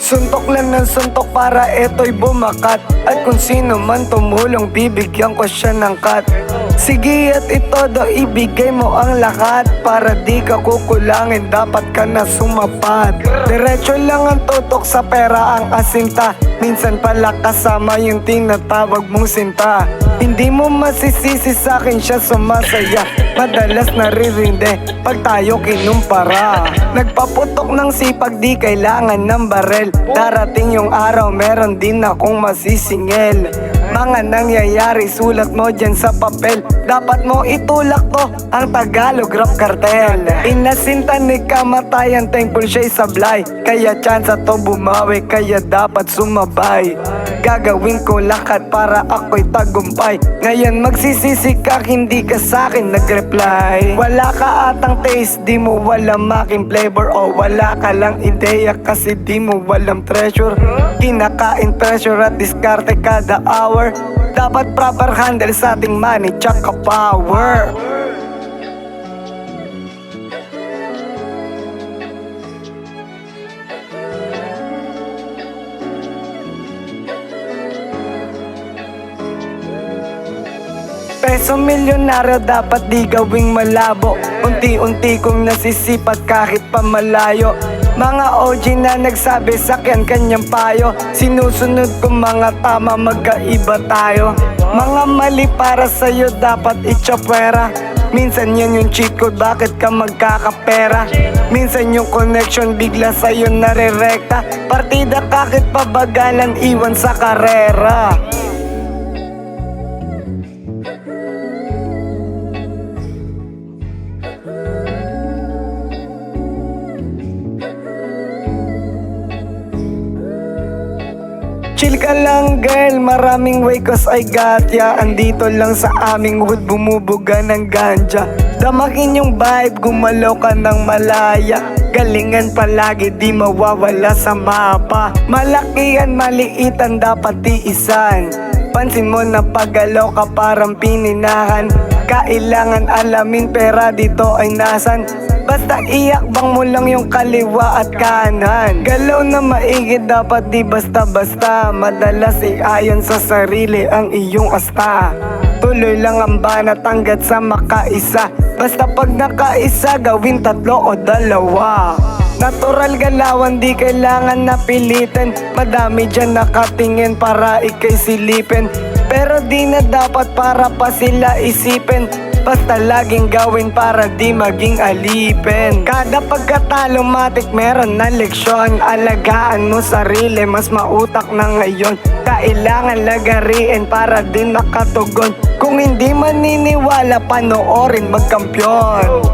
Suntok lang ng suntok para ito'y bumakat. At kung sino man tumulong, bibigyan ko siya ng cut. Sige at itodo, ibigay mo ang lahat. Para di ka kukulangin, dapat ka na sumapat. Diretso lang ang tutok sa pera ang asinta. Minsan pala kasama yung tinatawag mong sinta. Hindi mo masisisi sa'kin siya sumasaya. Madalas naririndi pag tayo kinumpara. Nagpaputok ng sipag, di kailangan ng barel. Darating yung araw, meron din akong masisingil. Mga nangyayari, sulat mo dyan sa papel. Dapat mo itulak to, ang Tagalog Rap Cartel. Inasinta ni kamatayan, thankful siya'y sablay. Kaya chance to bumawi, kaya dapat sumabay. Gagawin ko lahat para ako'y tagumpay. Ngayon magsisisi ka, hindi ka sa'kin nag-reply. Wala ka atang taste, di mo walang aking flavor. O wala ka lang ideya kasi di mo walang treasure. Kinakain treasure at diskarte kada hour. Dapat proper handle sa ating money tsaka power. Peso milyonaryo dapat di gawing malabo. Unti-unti kong nasisipat kahit pa malayo. Mga OG na nagsabi sakyan kanyang payo. Sinusunod ko mga tama, magkaiba tayo. Mga mali para sa'yo dapat itsyapwera. Minsan yan yung cheat code, bakit ka magkakapera? Minsan yung connection bigla sa'yo nare-rekta. Partida kahit pabagalan, iwan sa karera. Chill ka lang girl, maraming way cause I got ya. Andito lang sa aming hood, bumubuga ng ganja. Damakin yung vibe, gumalaw ka ng malaya. Galingan palagi, di mawawala sa mapa. Malaki yan, maliitan, dapat tiisan. Pansin mo na paggalaw ka parang pininahan. Kailangan alamin pera dito ay nasan. Basta iakbang mo lang yung kaliwa at kanan. Galaw na maigi, dapat di basta-basta. Madalas iayon sa sarili ang iyong asta. Tuloy lang ang banat hanggat sa makaisa. Basta pag nakaisa, gawin tatlo o dalawa. Natural galawan, di kailangan napilitin. Madami dyan nakatingin para ikay silipin. Pero di na dapat para pa sila isipin. Basta laging gawin para di maging alipin. Kada pagkatalo matik meron na leksyon. Alagaan mo sarili, mas mautak na ngayon. Kailangan lagariin para din makatugon. Kung hindi maniniwala, panoorin magkampiyon.